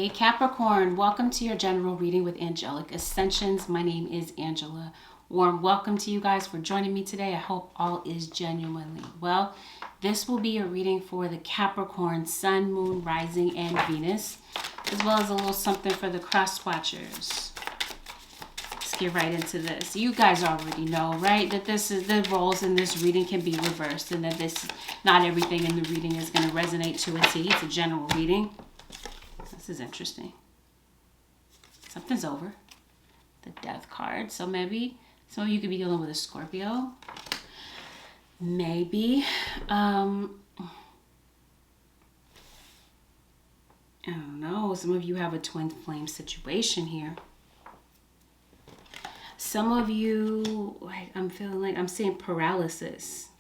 Hey Capricorn, welcome to your general reading with Angelic Ascensions. My name is Angela. Warm welcome to you guys for joining me today. I hope all is genuinely well. This will be a reading for the Capricorn Sun, Moon, Rising, and Venus, as well as a little something for the cross watchers. Let's get right into this. You guys already know, right, that this is the roles in this reading can be reversed, and that this not everything in the reading is going to resonate to a T. It's a general reading. This is interesting. Something's over. The Death card. So maybe some of you could be dealing with a Scorpio. Maybe. I don't know. Some of you have a twin flame situation here. Some of you, like, I'm feeling like I'm seeing paralysis.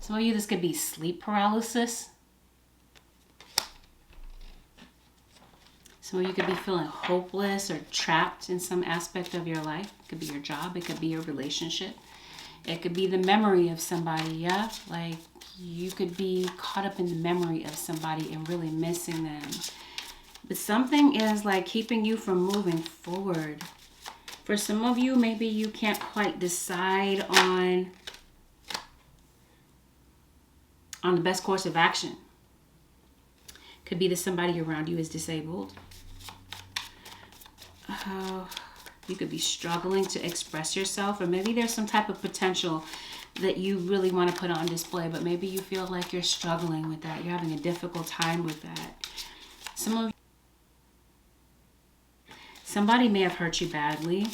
Some of you, this could be sleep paralysis. Some of you could be feeling hopeless or trapped in some aspect of your life. It could be your job. It could be your relationship. It could be the memory of somebody, yeah? Like, you could be caught up in the memory of somebody and really missing them. But something is, like, keeping you from moving forward. For some of you, maybe you can't quite decide on the best course of action. Could be that somebody around you is disabled. You could be struggling to express yourself, or maybe there's some type of potential that you really want to put on display, but maybe you feel like you're struggling with that. You're having a difficult time with that. Somebody may have hurt you badly,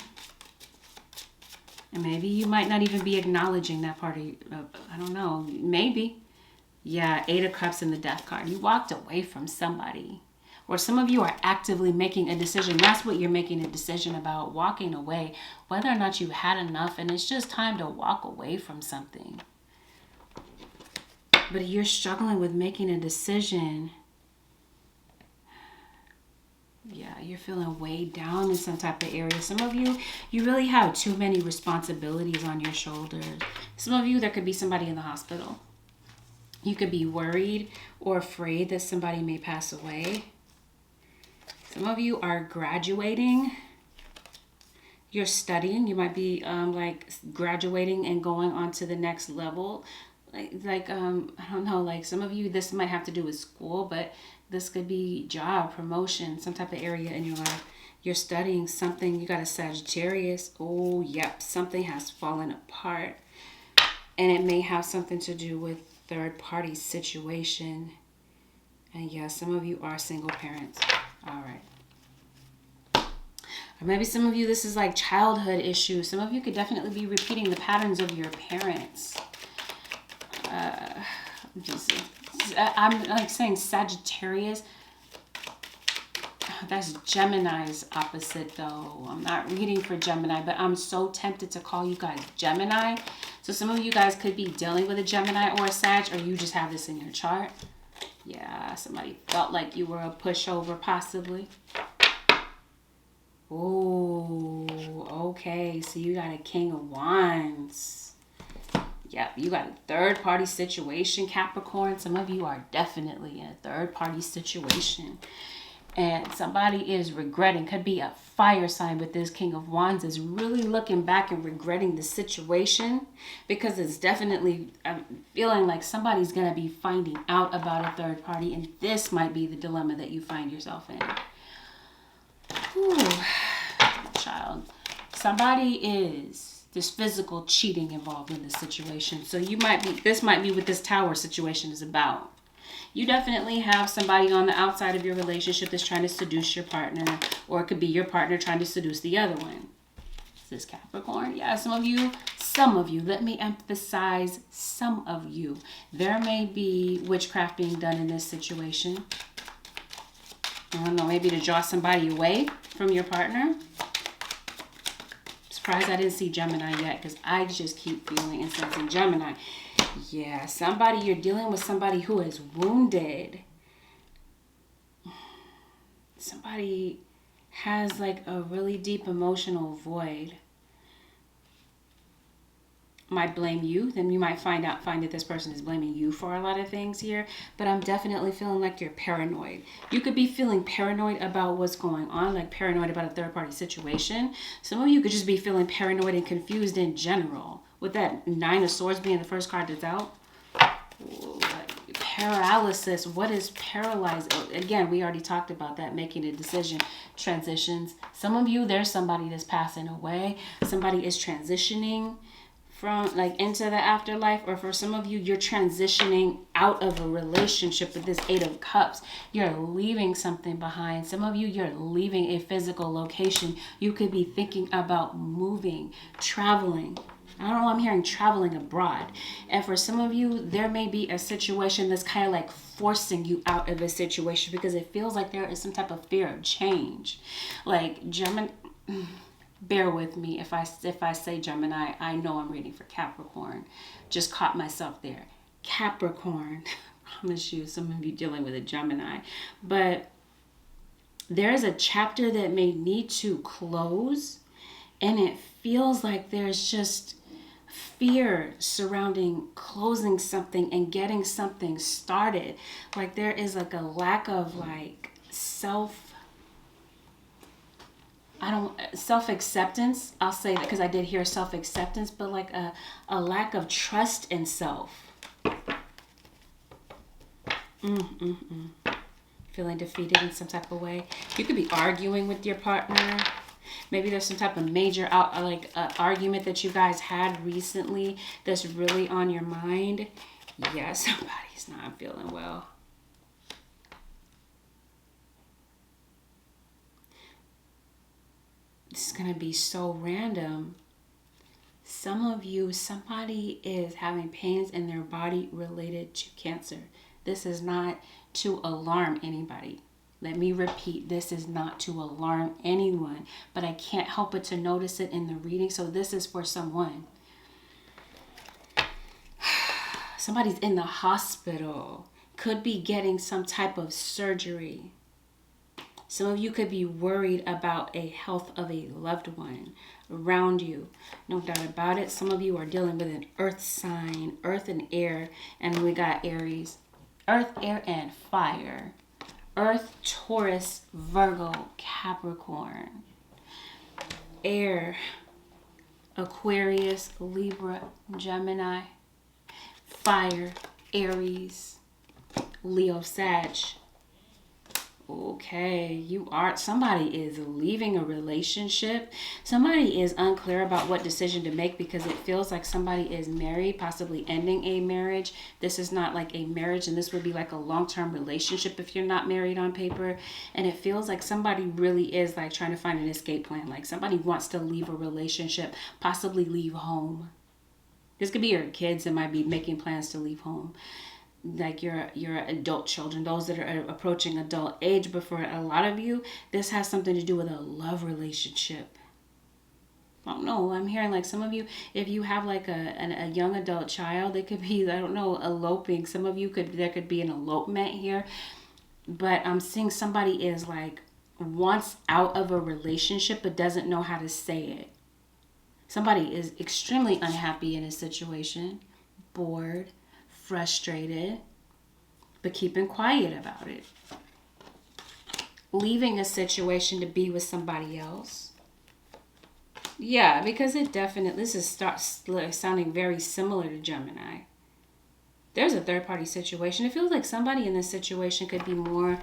and maybe you might not even be acknowledging that part of you. I don't know. Maybe. Yeah, 8 of Cups and the Death card. You walked away from somebody. Or some of you are actively making a decision. That's what you're making a decision about, walking away. Whether or not you've had enough and it's just time to walk away from something. But you're struggling with making a decision. Yeah, you're feeling weighed down in some type of area. Some of you, you really have too many responsibilities on your shoulders. Some of you, there could be somebody in the hospital. You could be worried or afraid that somebody may pass away. Some of you are graduating. You're studying. You might be like graduating and going on to the next level. I don't know, like some of you, this might have to do with school, but this could be job, promotion, some type of area in your life. You're studying something. You got a Sagittarius. Oh, yep. Something has fallen apart. And it may have something to do with third-party situation. And yeah, some of you are single parents. All right. Or maybe some of you, this is like childhood issues. Some of you could definitely be repeating the patterns of your parents. I'm like saying Sagittarius. That's Gemini's opposite though. I'm not reading for Gemini, but I'm so tempted to call you guys Gemini. So some of you guys could be dealing with a Gemini or a Sag, or you just have this in your chart. Yeah, somebody felt like you were a pushover possibly. Oh, okay. So you got a King of Wands. Yep, you got a third-party situation, Capricorn. Some of you are definitely in a third-party situation. And somebody is regretting, could be a fire sign with this King of Wands, is really looking back and regretting the situation, because it's definitely, I'm feeling like somebody's going to be finding out about a third party, and this might be the dilemma that you find yourself in. Whew, child. Somebody is, there's physical cheating involved in this situation. So you might be, this might be what this Tower situation is about. You definitely have somebody on the outside of your relationship that's trying to seduce your partner, or it could be your partner trying to seduce the other one. Is this Capricorn? Yeah, some of you, let me emphasize some of you. There may be witchcraft being done in this situation. I don't know, maybe to draw somebody away from your partner. Surprised I didn't see Gemini yet, because I just keep feeling and sensing Gemini. Yeah, somebody, you're dealing with somebody who is wounded. Somebody has like a really deep emotional void. might blame you. Then you might find that this person is blaming you for a lot of things here. But I'm definitely feeling like you're paranoid. You could be feeling paranoid about what's going on, like paranoid about a third party situation. Some of you could just be feeling paranoid and confused in general. With that 9 of Swords being the first card that's out. Paralysis. What is paralyzed? Again, we already talked about that. Making a decision. Transitions. Some of you, there's somebody that's passing away. Somebody is transitioning from like into the afterlife, or for some of you, you're transitioning out of a relationship with this 8 of Cups. You're leaving something behind. Some of you, you're leaving a physical location. You could be thinking about moving, traveling. I don't know, I'm hearing traveling abroad. And for some of you, there may be a situation that's kind of like forcing you out of a situation because it feels like there is some type of fear of change. Like Gemini, bear with me if I say Gemini, I know I'm reading for Capricorn. Just caught myself there. Capricorn, I promise you, some of you dealing with a Gemini. But there is a chapter that may need to close, and it feels like there's just fear surrounding closing something and getting something started. Like there is like a lack of like self-acceptance. I'll say that because I did hear self-acceptance, but like a lack of trust in self. Feeling defeated in some type of way. You could be arguing with your partner. Maybe there's some type of major argument that you guys had recently that's really on your mind. Yeah, somebody's not feeling well. This is going to be so random. Some of you, somebody is having pains in their body related to cancer. This is not to alarm anybody. Let me repeat, this is not to alarm anyone, but I can't help but to notice it in the reading. So this is for someone. Somebody's in the hospital, could be getting some type of surgery. Some of you could be worried about a health of a loved one around you. No doubt about it. Some of you are dealing with an earth sign, earth and air, and we got Aries. Earth, air, and fire. Earth, Taurus, Virgo, Capricorn. Air, Aquarius, Libra, Gemini. Fire, Aries, Leo, Sag. Okay, somebody is leaving a relationship. Somebody is unclear about what decision to make because it feels like somebody is married, possibly ending a marriage. This is not like a marriage, and this would be like a long-term relationship if you're not married on paper. And it feels like somebody really is like trying to find an escape plan. Like somebody wants to leave a relationship, possibly leave home. This could be your kids that might be making plans to leave home. Like your adult children, those that are approaching adult age. But for a lot of you, this has something to do with a love relationship. I don't know. I'm hearing like some of you, if you have like a young adult child, it could be, I don't know, eloping. Some of you there could be an elopement here. But I'm seeing somebody is like wants out of a relationship but doesn't know how to say it. Somebody is extremely unhappy in a situation, bored, frustrated, but keeping quiet about it. Leaving a situation to be with somebody else. Yeah, because this starts sounding very similar to Gemini. There's a third party situation. It feels like somebody in this situation could be more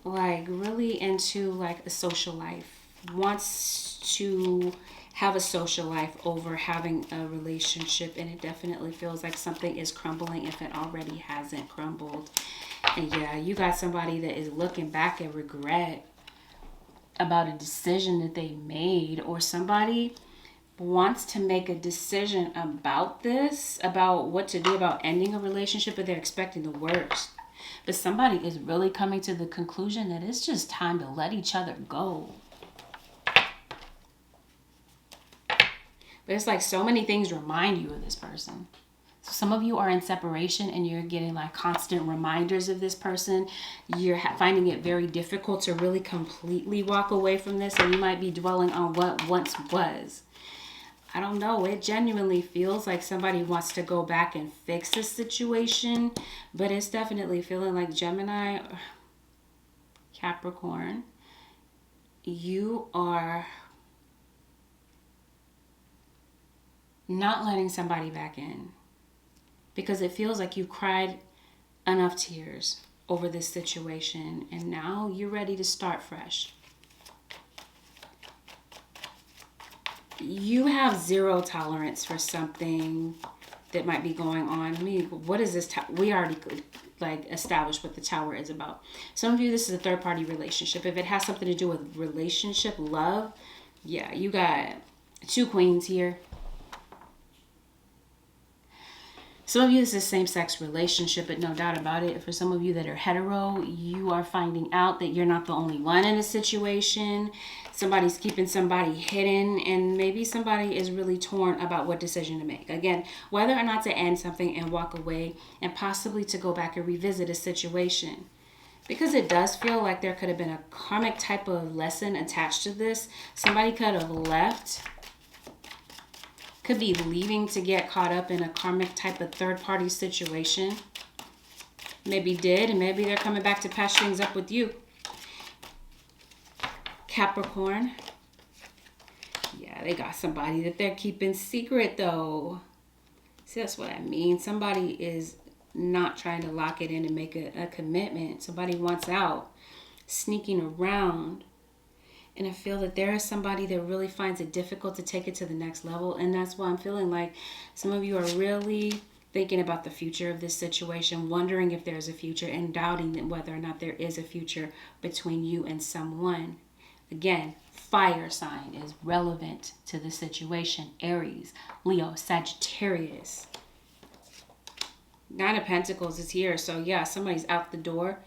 like really into like a social life. Wants to have a social life over having a relationship, and it definitely feels like something is crumbling if it already hasn't crumbled. And yeah, you got somebody that is looking back at regret about a decision that they made, or somebody wants to make a decision about this, about what to do about ending a relationship, but they're expecting the worst. But somebody is really coming to the conclusion that it's just time to let each other go. But it's like so many things remind you of this person. So some of you are in separation and you're getting like constant reminders of this person. You're finding it very difficult to really completely walk away from this. And you might be dwelling on what once was. I don't know. It genuinely feels like somebody wants to go back and fix the situation, but it's definitely feeling like Gemini, Capricorn, you are not letting somebody back in because it feels like you cried enough tears over this situation and now you're ready to start fresh. You have zero tolerance for something that might be going on. I mean, what is this? We already like established what the Tower is about. Some of you, this is a third party relationship. If it has something to do with relationship, love, yeah, you got 2 queens here. Some of you, this is a same-sex relationship, but no doubt about it, for some of you that are hetero, you are finding out that you're not the only one in a situation. Somebody's keeping somebody hidden, and maybe somebody is really torn about what decision to make. Again, whether or not to end something and walk away, and possibly to go back and revisit a situation. Because it does feel like there could have been a karmic type of lesson attached to this. Somebody could have left, could be leaving to get caught up in a karmic type of third-party situation. Maybe did, and maybe they're coming back to patch things up with you. Capricorn. Yeah, they got somebody that they're keeping secret, though. See, that's what I mean. Somebody is not trying to lock it in and make a commitment. Somebody wants out, sneaking around. And I feel that there is somebody that really finds it difficult to take it to the next level. And that's why I'm feeling like some of you are really thinking about the future of this situation, wondering if there's a future and doubting whether or not there is a future between you and someone. Again, fire sign is relevant to the situation. Aries, Leo, Sagittarius. 9 of Pentacles is here. So yeah, somebody's out the door,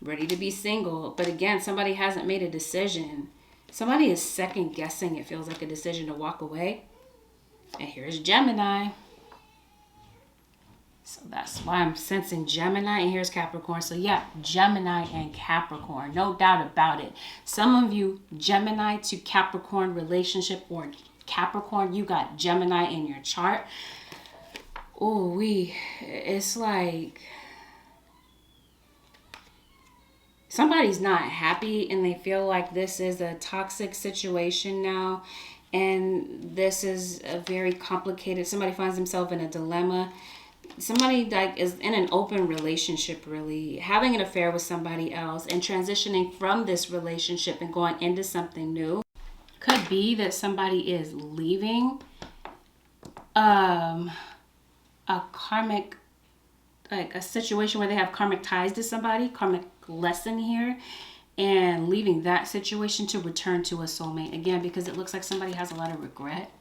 ready to be single. But again, somebody hasn't made a decision. Somebody is second guessing, it feels like, a decision to walk away. And here's Gemini. So that's why I'm sensing Gemini. And here's Capricorn. So yeah, Gemini and Capricorn. No doubt about it. Some of you, Gemini to Capricorn relationship, or Capricorn, you got Gemini in your chart. Oh, it's like somebody's not happy and they feel like this is a toxic situation now. And this is a very complicated, somebody finds themselves in a dilemma. Somebody like is in an open relationship, really having an affair with somebody else and transitioning from this relationship and going into something new. Could be that somebody is leaving a karmic, like a situation where they have karmic ties to somebody, karmic lesson here, and leaving that situation to return to a soulmate. Again, because it looks like somebody has a lot of regret,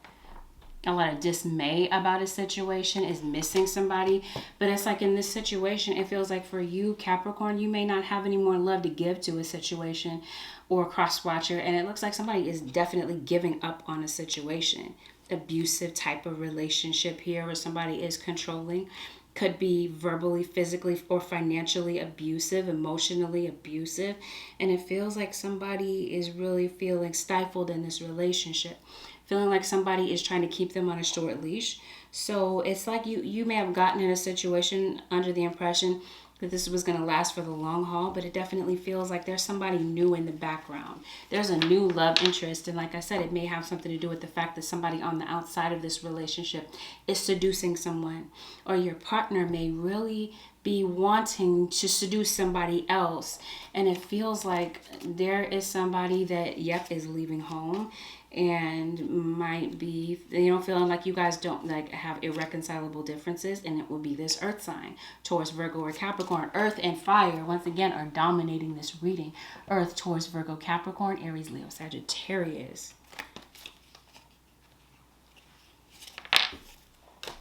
a lot of dismay about a situation, is missing somebody. But it's like in this situation, it feels like for you, Capricorn, you may not have any more love to give to a situation or a cross watcher. And it looks like somebody is definitely giving up on a situation. Abusive type of relationship here where somebody is controlling. Could be verbally, physically, or financially abusive, emotionally abusive. And it feels like somebody is really feeling stifled in this relationship. Feeling like somebody is trying to keep them on a short leash. So it's like you may have gotten in a situation under the impression that this was going to last for the long haul, but it definitely feels like there's somebody new in the background. There's a new love interest, and like I said, it may have something to do with the fact that somebody on the outside of this relationship is seducing someone, or your partner may really be wanting to seduce somebody else, and it feels like there is somebody that, is leaving home and might be, feeling like you guys don't like have irreconcilable differences, and it will be this earth sign, Taurus, Virgo, or Capricorn. Earth and fire, once again, are dominating this reading. Earth, Taurus, Virgo, Capricorn, Aries, Leo, Sagittarius.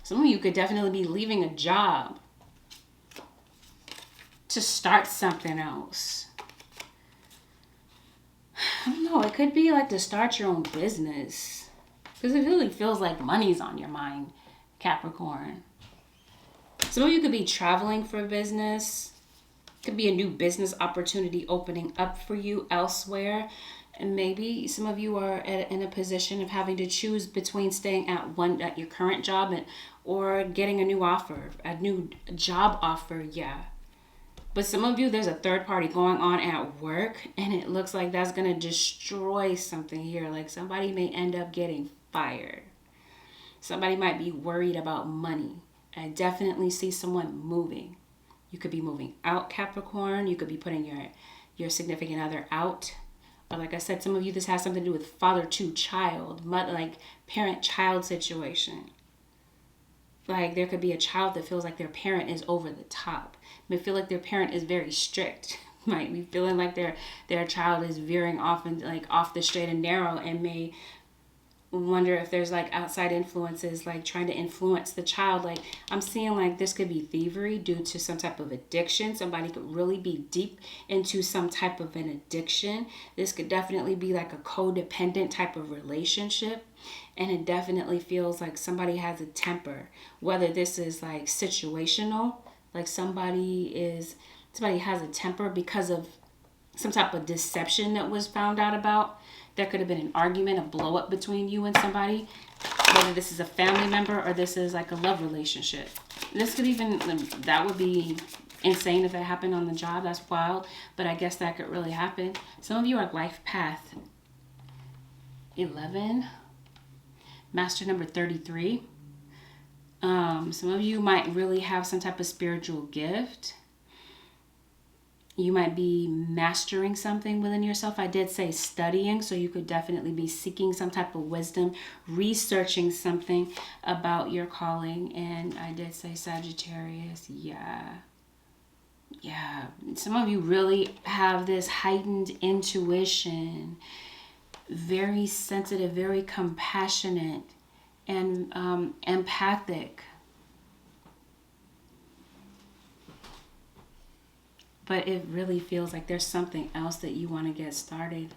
Some of you could definitely be leaving a job to start something else. I don't know. It could be like to start your own business. Because it really feels like money's on your mind, Capricorn. Some of you could be traveling for business. Could be a new business opportunity opening up for you elsewhere. And maybe some of you are in a position of having to choose between staying at your current job or getting a new offer, a new job offer. Yeah. But some of you, there's a third party going on at work, and it looks like that's going to destroy something here. Like somebody may end up getting fired. Somebody might be worried about money. I definitely see someone moving. You could be moving out, Capricorn. You could be putting your significant other out. But like I said, some of you, this has something to do with father to child, like parent-child situation. Like there could be a child that feels like their parent is over the top. May feel like their parent is very strict. Might be feeling like their child is veering off and like off the straight and narrow, and may wonder if there's like outside influences like trying to influence the child. Like I'm seeing like this could be thievery due to some type of addiction. Somebody could really be deep into some type of an addiction. This could definitely be like a codependent type of relationship, and it definitely feels like somebody has a temper, whether this is like situational, like somebody has a temper because of some type of deception that was found out about. There could have been an argument, a blow up between you and somebody, whether this is a family member or this is like a love relationship. This could even, that would be insane if it happened on the job. That's wild, but I guess that could really happen. Some of you are life path 11, master number 33. Some of you might really have some type of spiritual gift. You might be mastering something within yourself. I did say studying, so you could definitely be seeking some type of wisdom, researching something about your calling. And I did say Sagittarius. Yeah. Some of you really have this heightened intuition, very sensitive, very compassionate, and empathic. But it really feels like there's something else that you want to get started.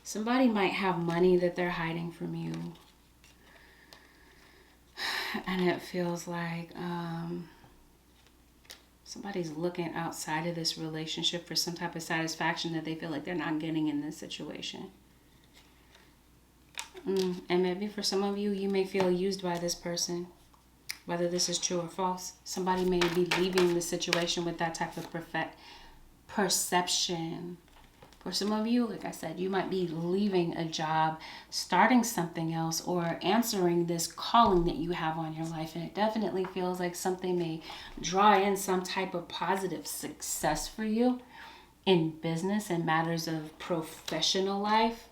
Somebody might have money that they're hiding from you. And it feels like somebody's looking outside of this relationship for some type of satisfaction that they feel like they're not getting in this situation. And maybe for some of you, you may feel used by this person. Whether this is true or false, somebody may be leaving the situation with that type of perception. For some of you, like I said, you might be leaving a job, starting something else, or answering this calling that you have on your life. And it definitely feels like something may draw in some type of positive success for you in business and matters of professional life.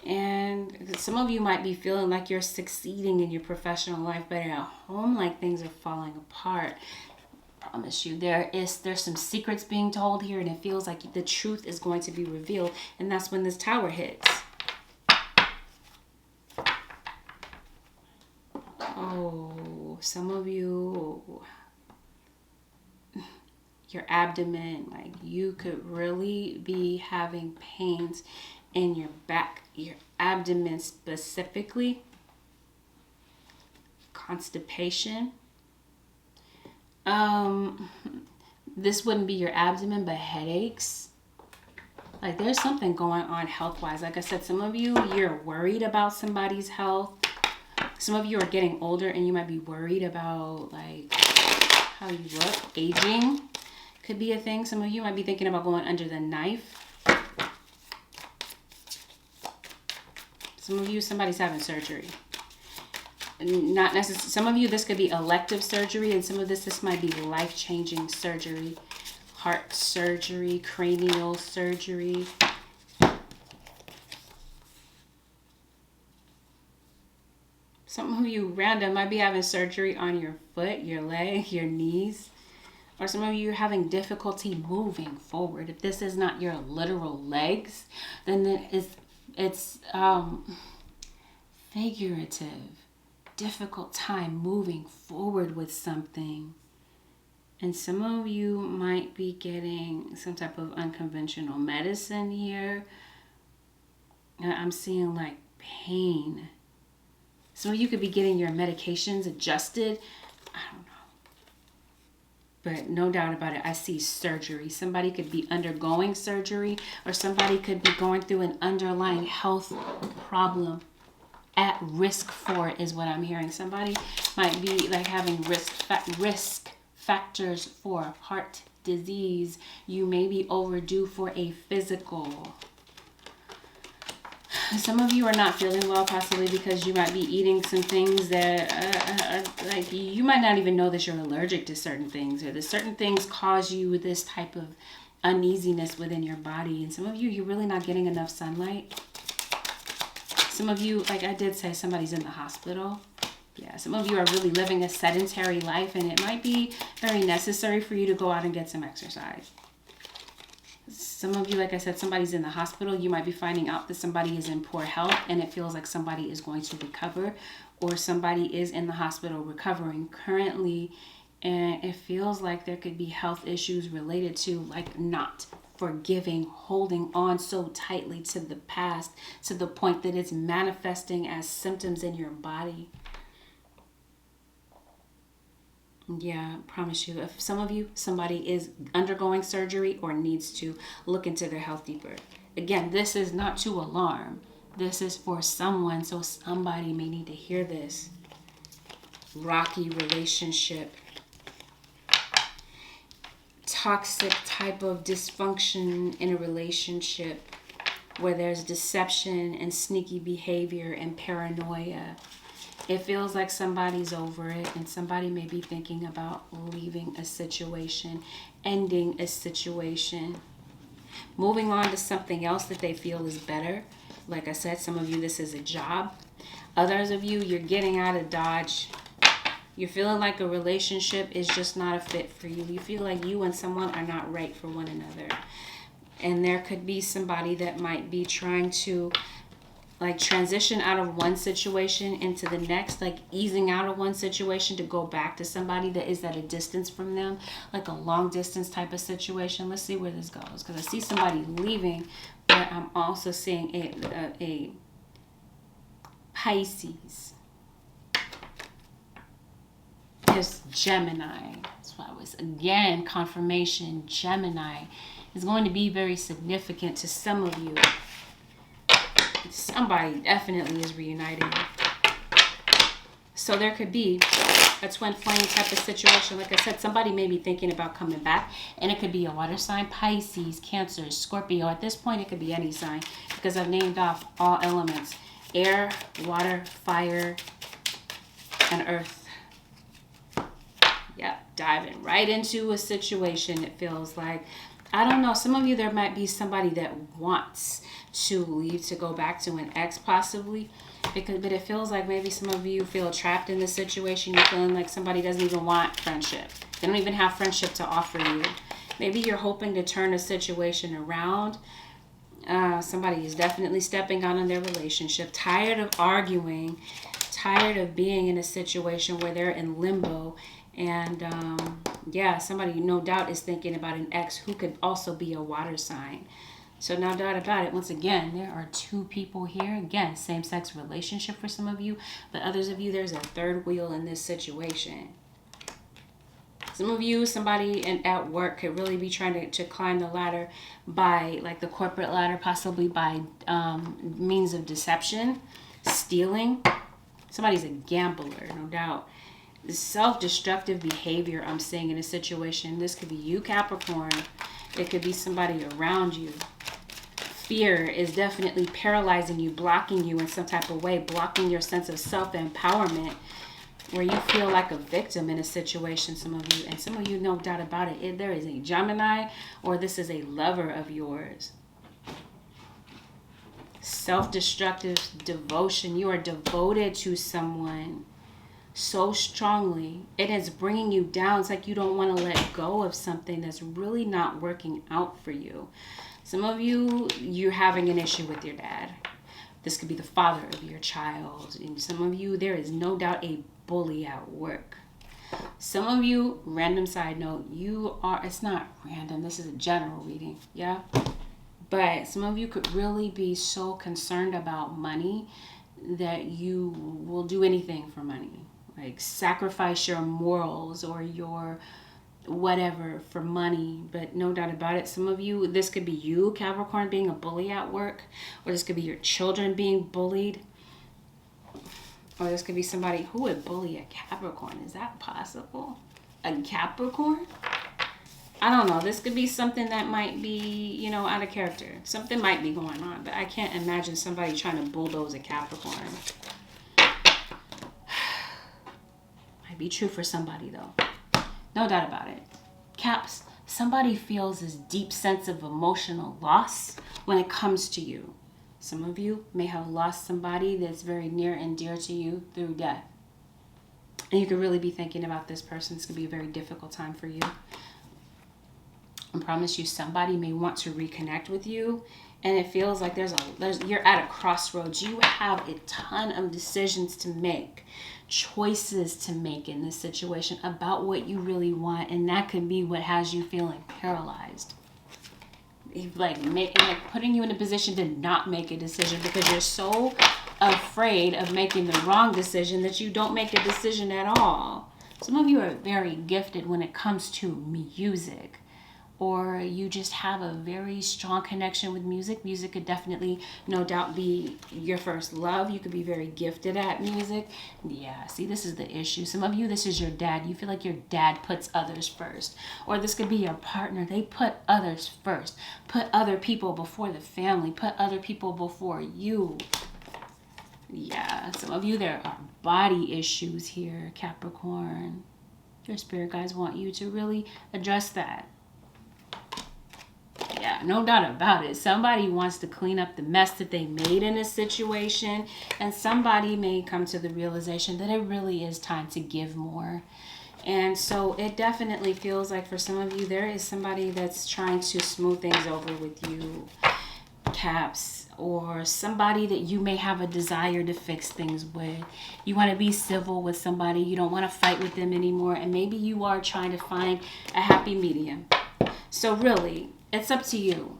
And some of you might be feeling like you're succeeding in your professional life, but at home, like things are falling apart. I promise you, there's some secrets being told here, and it feels like the truth is going to be revealed, and that's when this tower hits. Oh, some of you, your abdomen, like you could really be having pains in your back, your abdomen specifically, constipation. This wouldn't be your abdomen, but headaches. Like there's something going on health-wise. Like I said, some of you, you're worried about somebody's health. Some of you are getting older and you might be worried about like how you look. Aging could be a thing. Some of you might be thinking about going under the knife. Some of you, somebody's having surgery. Not necessarily. Some of you, this could be elective surgery, and some of this might be life-changing surgery, heart surgery, cranial surgery. Some of you random might be having surgery on your foot, your leg, your knees. Or some of you are having difficulty moving forward. If this is not your literal legs, then it's figurative, difficult time moving forward with something. And some of you might be getting some type of unconventional medicine here. And I'm seeing like pain. Some of you could be getting your medications adjusted. I don't know. But no doubt about it, I see surgery. Somebody could be undergoing surgery, or somebody could be going through an underlying health problem. At risk for it is what I'm hearing. Somebody might be like having risk factors for heart disease. You may be overdue for a physical. Some of you are not feeling well, possibly because you might be eating some things that, like, you might not even know that you're allergic to certain things, or that certain things cause you this type of uneasiness within your body. And some of you, you're really not getting enough sunlight. Some of you, like I did say, somebody's in the hospital. Yeah, some of you are really living a sedentary life, and it might be very necessary for you to go out and get some exercise. Some of you, like I said, somebody's in the hospital. You might be finding out that somebody is in poor health, and it feels like somebody is going to recover, or somebody is in the hospital recovering currently, and it feels like there could be health issues related to, like, not forgiving, holding on so tightly to the past to the point that it's manifesting as symptoms in your body. Yeah, I promise you, if some of you, somebody is undergoing surgery or needs to look into their health deeper. Again, this is not to alarm. This is for someone, so somebody may need to hear this. Rocky relationship. Toxic type of dysfunction in a relationship where there's deception and sneaky behavior and paranoia. It feels like somebody's over it, and somebody may be thinking about leaving a situation, ending a situation, moving on to something else that they feel is better. Like I said, some of you, this is a job. Others of you, you're getting out of Dodge. You're feeling like a relationship is just not a fit for you. You feel like you and someone are not right for one another. And there could be somebody that might be trying to, like, transition out of one situation into the next, like easing out of one situation to go back to somebody that is at a distance from them, like a long distance type of situation. Let's see where this goes, because I see somebody leaving, but I'm also seeing a Pisces. There's Gemini. That's why I was, again, confirmation. Gemini is going to be very significant to some of you. Somebody definitely is reuniting. So there could be a twin flame type of situation. Like I said, somebody may be thinking about coming back, and it could be a water sign, Pisces, Cancer, Scorpio. At this point, it could be any sign, because I've named off all elements: air, water, fire, and earth. Yep, diving right into a situation, it feels like. I don't know. Some of you, there might be somebody that wants to leave to go back to an ex, possibly. But it feels like maybe some of you feel trapped in this situation. You're feeling like somebody doesn't even want friendship. They don't even have friendship to offer you. Maybe you're hoping to turn a situation around. Somebody is definitely stepping out on their relationship. Tired of arguing. Tired of being in a situation where they're in limbo. And yeah, somebody no doubt is thinking about an ex who could also be a water sign. So no doubt about it, once again, there are two people here. Again, same-sex relationship for some of you, but others of you, there's a third wheel in this situation. Some of you, somebody at work could really be trying to climb the ladder by, like, the corporate ladder, possibly by means of deception, stealing. Somebody's a gambler, no doubt. The self-destructive behavior I'm seeing in a situation. This could be you, Capricorn. It could be somebody around you. Fear is definitely paralyzing you, blocking you in some type of way, blocking your sense of self-empowerment, where you feel like a victim in a situation, some of you. And some of you, no doubt about it, there is a Gemini, or this is a lover of yours. Self-destructive devotion. You are devoted to someone so strongly, it is bringing you down. It's like you don't want to let go of something that's really not working out for you. Some of you, you're having an issue with your dad. This could be the father of your child. And some of you, there is no doubt a bully at work. Some of you, random side note, you are, it's not random, this is a general reading, yeah? But some of you could really be so concerned about money that you will do anything for money. Like sacrifice your morals or your whatever for money. But no doubt about it, some of you, this could be you, Capricorn, being a bully at work, or this could be your children being bullied, or this could be somebody who would bully a Capricorn. Is that possible? A Capricorn? I don't know. This could be something that might be, you know, out of character. Something might be going on, but I can't imagine somebody trying to bulldoze a Capricorn. Might be true for somebody, though. No doubt about it. Caps, somebody feels this deep sense of emotional loss when it comes to you. Some of you may have lost somebody that's very near and dear to you through death. And you could really be thinking about this person. It's going to be a very difficult time for you. I promise you, somebody may want to reconnect with you, and it feels like you're at a crossroads. You have a ton of decisions to make, choices to make in this situation about what you really want, and that could be what has you feeling paralyzed. Like putting you in a position to not make a decision because you're so afraid of making the wrong decision that you don't make a decision at all. Some of you are very gifted when it comes to music, or you just have a very strong connection with music. Music could definitely, no doubt, be your first love. You could be very gifted at music. Yeah, see, this is the issue. Some of you, this is your dad. You feel like your dad puts others first. Or this could be your partner. They put others first. Put other people before the family. Put other people before you. Yeah, some of you, there are body issues here, Capricorn. Your spirit guides want you to really address that. Yeah, no doubt about it. Somebody wants to clean up the mess that they made in a situation, and somebody may come to the realization that it really is time to give more. And so it definitely feels like for some of you, there is somebody that's trying to smooth things over with you, Caps, or somebody that you may have a desire to fix things with. You want to be civil with somebody. You don't want to fight with them anymore, and maybe you are trying to find a happy medium. So really, it's up to you.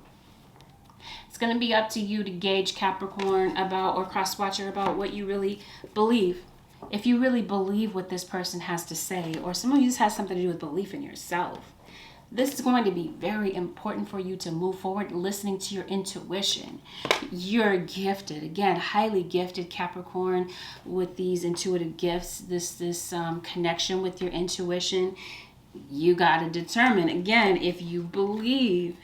It's going to be up to you to gauge, Capricorn, about, or cross watcher, about what you really believe. If you really believe what this person has to say, or some of you, this has something to do with belief in yourself. This is going to be very important for you to move forward, listening to your intuition. You're gifted, again, highly gifted, Capricorn, with these intuitive gifts, this connection with your intuition. You got to determine, again, if you believe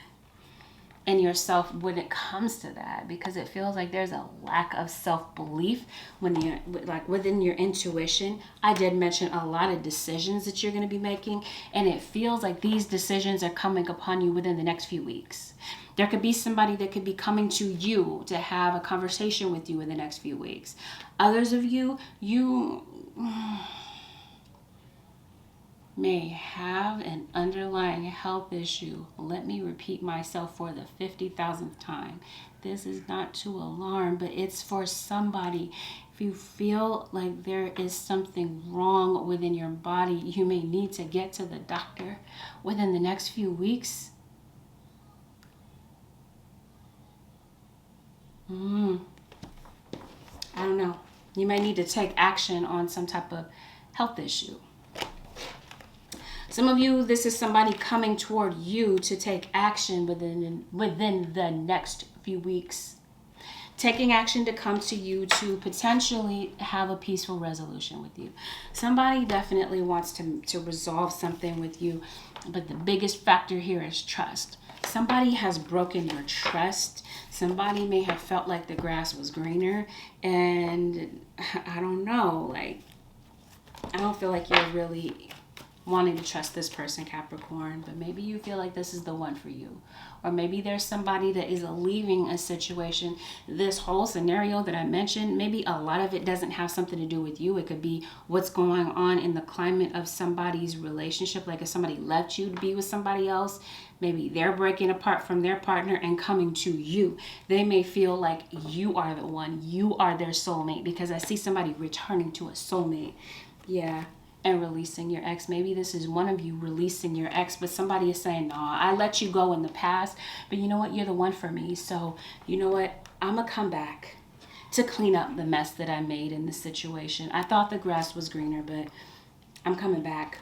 in yourself when it comes to that, because it feels like there's a lack of self-belief when you're like within your intuition. I did mention a lot of decisions that you're going to be making, and it feels like these decisions are coming upon you within the next few weeks. There could be somebody that could be coming to you to have a conversation with you in the next few weeks. Others of you may have an underlying health issue. Let me repeat myself for the 50,000th time. This is not to alarm, but it's for somebody. If you feel like there is something wrong within your body, you may need to get to the doctor within the next few weeks. I don't know. You may need to take action on some type of health issue. Some of you, this is somebody coming toward you to take action within the next few weeks. Taking action to come to you to potentially have a peaceful resolution with you. Somebody definitely wants to resolve something with you, but the biggest factor here is trust. Somebody has broken your trust. Somebody may have felt like the grass was greener, and I don't know, like, I don't feel like you're really wanting to trust this person, Capricorn, but maybe you feel like this is the one for you. Or maybe there's somebody that is leaving a situation. This whole scenario that I mentioned, maybe a lot of it doesn't have something to do with you. It could be what's going on in the climate of somebody's relationship. Like if somebody left you to be with somebody else, maybe they're breaking apart from their partner and coming to you. They may feel like you are the one. You are their soulmate, because I see somebody returning to a soulmate. Yeah. And releasing your ex. Maybe this is one of you releasing your ex, but somebody is saying, nah, I let you go in the past, but you know what? You're the one for me. So you know what? I'm going to come back to clean up the mess that I made in this situation. I thought the grass was greener, but I'm coming back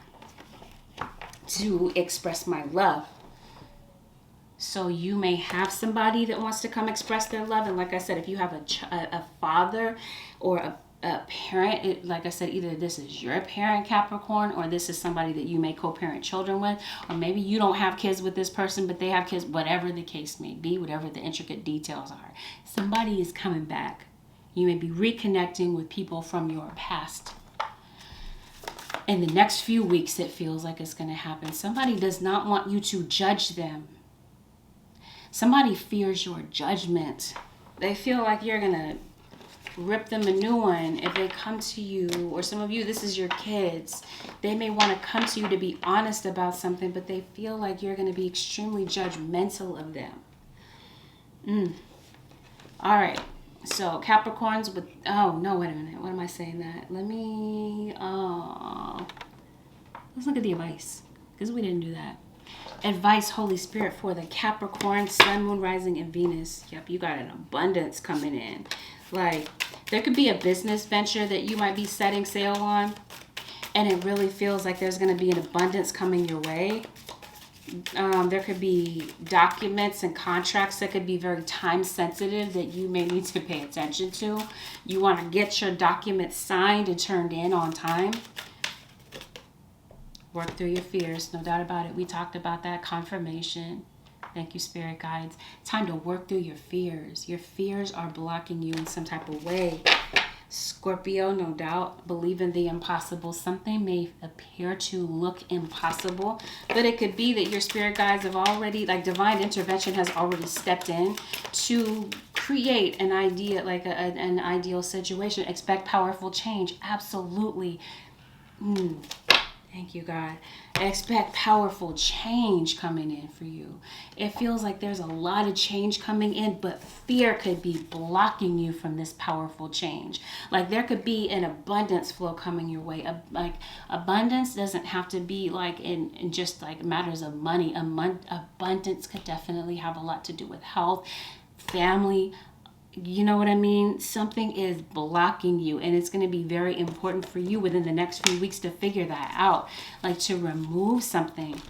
to express my love. So you may have somebody that wants to come express their love. And like I said, if you have a father or a parent, like I said, either this is your parent, Capricorn, or this is somebody that you may co-parent children with, or maybe you don't have kids with this person, but they have kids, whatever the case may be, whatever the intricate details are. Somebody is coming back. You may be reconnecting with people from your past. In the next few weeks, it feels like it's going to happen. Somebody does not want you to judge them. Somebody fears your judgment. They feel like you're going to rip them a new one if they come to you, or some of you, this is your kids. They may want to come to you to be honest about something, but they feel like you're going to be extremely judgmental of them. All right. So Capricorns with, oh no, wait a minute. What am I saying that? Let's look at the advice, because we didn't do that. Advice, Holy Spirit, for the Capricorn, Sun, Moon, Rising, and Venus. Yep, you got an abundance coming in. Like, there could be a business venture that you might be setting sail on, and it really feels like there's going to be an abundance coming your way. There could be documents and contracts that could be very time sensitive that you may need to pay attention to. You want to get your documents signed and turned in on time. Work through your fears, no doubt about it. We talked about that. Confirmation. Thank you, Spirit Guides. Time to work through your fears. Your fears are blocking you in some type of way. Scorpio, no doubt, believe in the impossible. Something may appear to look impossible, but it could be that your spirit guides have already, like divine intervention has already stepped in to create an idea, like an ideal situation. Expect powerful change. Absolutely. Thank you, God. Expect powerful change coming in for you. It feels like there's a lot of change coming in, but fear could be blocking you from this powerful change. Like there could be an abundance flow coming your way. Like abundance doesn't have to be like in just like matters of money. Abundance could definitely have a lot to do with health, family. You know what I mean? Something is blocking you, and it's going to be very important for you within the next few weeks to figure that out. Like to remove something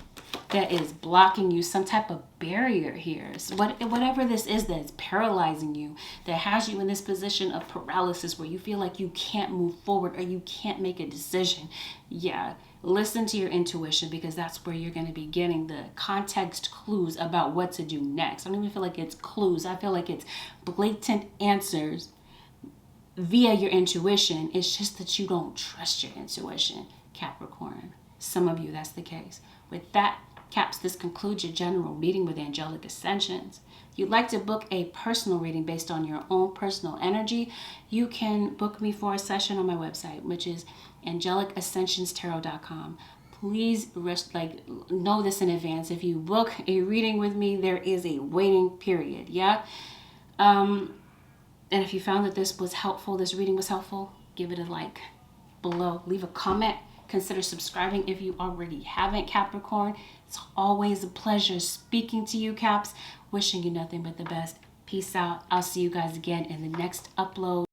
that is blocking you, some type of barrier here. So whatever this is that's paralyzing you, that has you in this position of paralysis where you feel like you can't move forward or you can't make a decision. Yeah. Listen to your intuition, because that's where you're going to be getting the context clues about what to do next. I don't even feel like it's clues. I feel like it's blatant answers via your intuition. It's just that you don't trust your intuition, Capricorn. Some of you, that's the case. With that, Caps, this concludes your general reading with Angelic Ascensions. If you'd like to book a personal reading based on your own personal energy, you can book me for a session on my website, which is AngelicAscensionsTarot.com. Please know this in advance. If you book a reading with me, there is a waiting period. Yeah. And if you found that this was helpful, this reading was helpful, give it a like below. Leave a comment. Consider subscribing if you already haven't, Capricorn. It's always a pleasure speaking to you, Caps. Wishing you nothing but the best. Peace out. I'll see you guys again in the next upload.